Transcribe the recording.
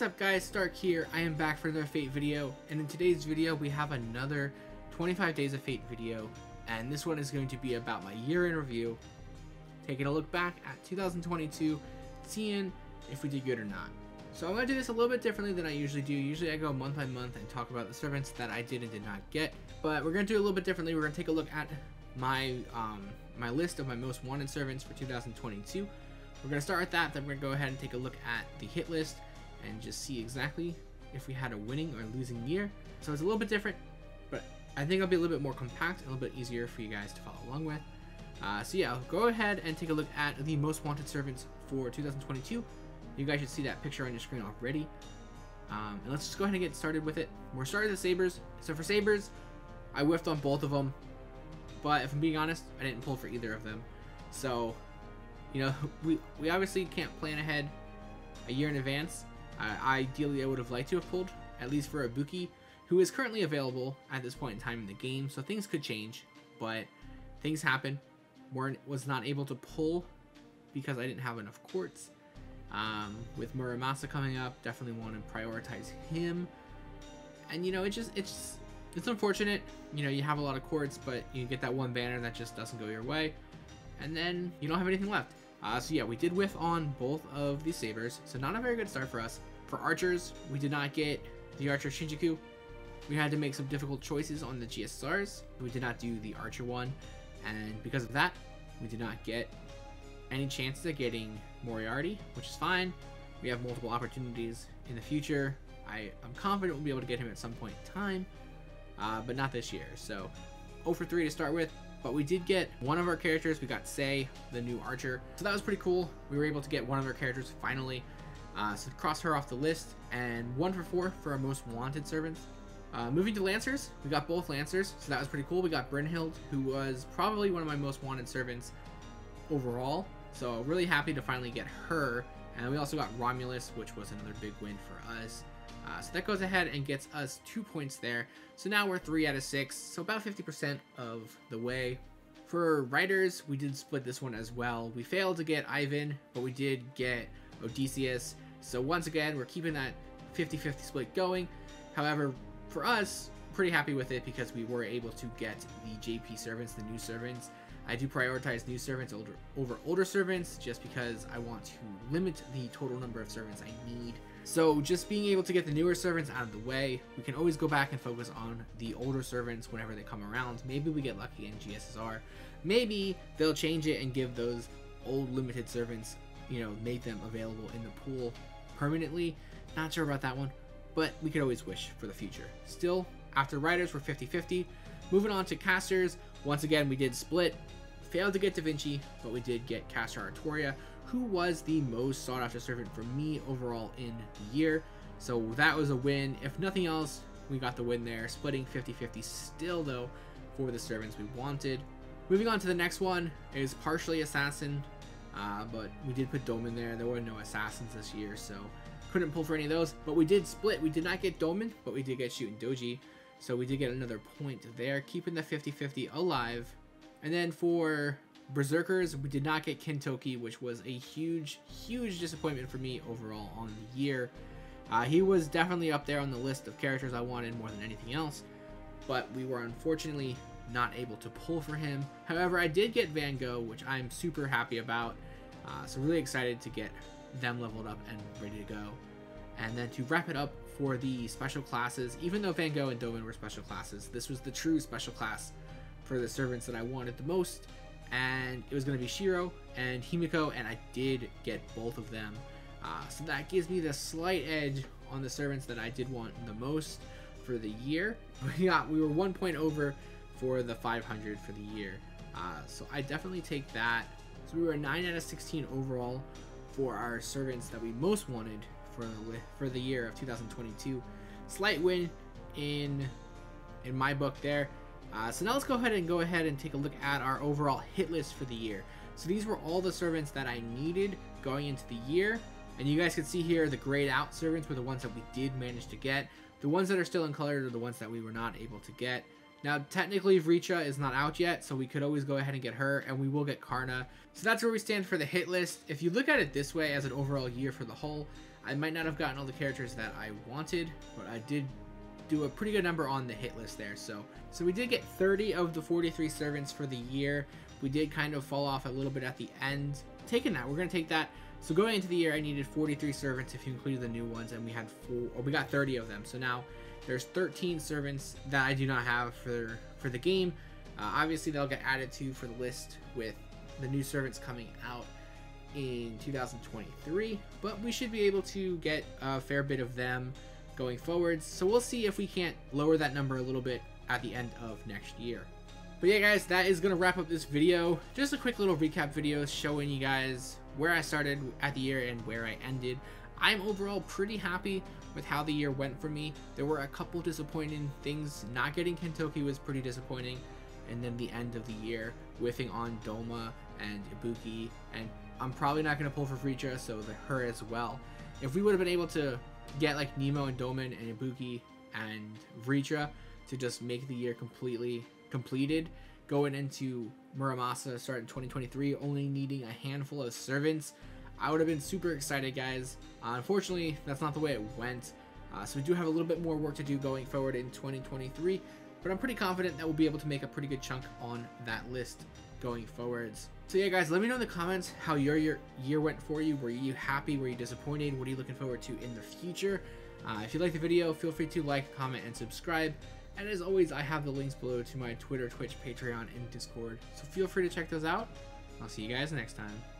What's up guys, Stark here. I am back for another Fate video, and in today's video we have another 25 days of Fate video, and this one is going to be about my year in review, taking a look back at 2022, seeing if we did good or not. So I'm going to do this a little bit differently than I usually do. Usually I go month by month and talk about the servants that I did and did not get, but we're going to do it a little bit differently. We're going to take a look at my my list of my most wanted servants for 2022. We're going to start with that, then we're going to go ahead and take a look at the hit list and just see exactly if we had a winning or losing year. So it's a little bit different, but I think it'll be a little bit more compact, a little bit easier for you guys to follow along with. So yeah, I'll go ahead and take a look at the most wanted servants for 2022. You guys should see that picture on your screen already. And let's just go ahead and get started with it. We're starting with Sabers. So for Sabers, I whiffed on both of them, but if I'm being honest, I didn't pull for either of them. So, you know, we obviously can't plan ahead a year in advance. Ideally, I would have liked to have pulled, at least for Ibuki, who is currently available at this point in time in the game, so things could change, but things happen. Was not able to pull because I didn't have enough courts. With Muramasa coming up, definitely want to prioritize him. And you know, it's unfortunate. You know, you have a lot of courts, but you get that one banner that just doesn't go your way, and then you don't have anything left. So yeah, we did whiff on both of these Sabers, so not a very good start for us. For Archers, we did not get the Archer Shinjuku. We had to make some difficult choices on the GSSRs. We did not do the Archer one, and because of that, we did not get any chances of getting Moriarty, which is fine. We have multiple opportunities in the future. I'm confident we'll be able to get him at some point in time, but not this year. So 0 for 3 to start with. But we did get one of our characters. We got Sei, the new Archer. So that was pretty cool. We were able to get one of our characters finally. So cross her off the list. And 1 for 4 for our most wanted servants. Moving to Lancers, we got both Lancers. So that was pretty cool. We got Brynhild, who was probably one of my most wanted servants overall. So really happy to finally get her. And we also got Romulus, which was another big win for us. So that goes ahead and gets us 2 points there. So now we're 3 out of 6, so about 50% of the way. For Writers, we did split this one as well. We failed to get Ivan, but we did get Odysseus. So once again, we're keeping that 50-50 split going. However, for us, pretty happy with it because we were able to get the JP servants, the new servants. I do prioritize new servants over older servants just because I want to limit the total number of servants I need. So just being able to get the newer servants out of the way, we can always go back and focus on the older servants whenever they come around. Maybe we get lucky in GSSR. Maybe they'll change it and give those old limited servants, you know, make them available in the pool permanently. Not sure about that one, but we could always wish for the future. Still, after Riders, we're 50-50. Moving on to Casters, once again, we did split. Failed to get Da Vinci, but we did get Caster Artoria, who was the most sought after servant for me overall in the year. So that was a win. If nothing else, we got the win there, splitting 50-50 still though for the servants we wanted. Moving on to the next one is partially Assassin, but we did put Doman there. There were no Assassins this year, so couldn't pull for any of those. But we did split. We did not get Doman, but we did get Shootin' Doji. So we did get another point there, keeping the 50-50 alive. And then for Berserkers, we did not get Kintoki, which was a huge disappointment for me overall on the year. He was definitely up there on the list of characters I wanted more than anything else, but we were unfortunately not able to pull for him. However, I did get Van Gogh, which I'm super happy about, so really excited to get them leveled up and ready to go. And then to wrap it up for the special classes, even though Van Gogh and Doman were special classes, this was the true special class for the servants that I wanted the most, and it was going to be Shiro and Himiko, and I did get both of them. So that gives me the slight edge on the servants that I did want the most for the year. We were 1 point over for the 500 for the year, so I definitely take that. So we were 9 out of 16 overall for our servants that we most wanted for the year of 2022. Slight win in my book there. So now let's go ahead and take a look at our overall hit list for the year. So these were all the servants that I needed going into the year, and you guys can see here the grayed out servants were the ones that we did manage to get. The ones that are still uncolored are the ones that we were not able to get. Now technically Vricha is not out yet, so we could always go ahead and get her, and we will get Karna. So that's where we stand for the hit list. If you look at it this way as an overall year for the whole, I might not have gotten all the characters that I wanted, but I did do a pretty good number on the hit list there. So we did get 30 of the 43 servants for the year. We did kind of fall off a little bit at the end. Taking that, we're going to take that. So going into the year, I needed 43 servants if you included the new ones, and we got 30 of them. So now there's 13 servants that I do not have for the game. Obviously, they'll get added to for the list with the new servants coming out in 2023, but we should be able to get a fair bit of them going forwards. So we'll see if we can't lower that number a little bit at the end of next year. But yeah, guys, that is going to wrap up this video. Just a quick little recap video showing you guys where I started at the year and where I ended. I'm overall pretty happy with how the year went for me. There were a couple disappointing things. Not getting Kentucky was pretty disappointing, and then the end of the year whiffing on Doma and Ibuki, and I'm probably not going to pull for Vritra, so her as well. If we would have been able to get like Nemo and Doman and Ibuki and Vritra to just make the year completely completed, going into Muramasa starting 2023, only needing a handful of servants, I would have been super excited, guys. Unfortunately, that's not the way it went. So we do have a little bit more work to do going forward in 2023, but I'm pretty confident that we'll be able to make a pretty good chunk on that list going forwards. So yeah, guys, let me know in the comments how your year went for you. Were you happy? Were you disappointed? What are you looking forward to in the future? If you like the video, feel free to like, comment, and subscribe. And as always, I have the links below to my Twitter, Twitch, Patreon, and Discord. So feel free to check those out. I'll see you guys next time.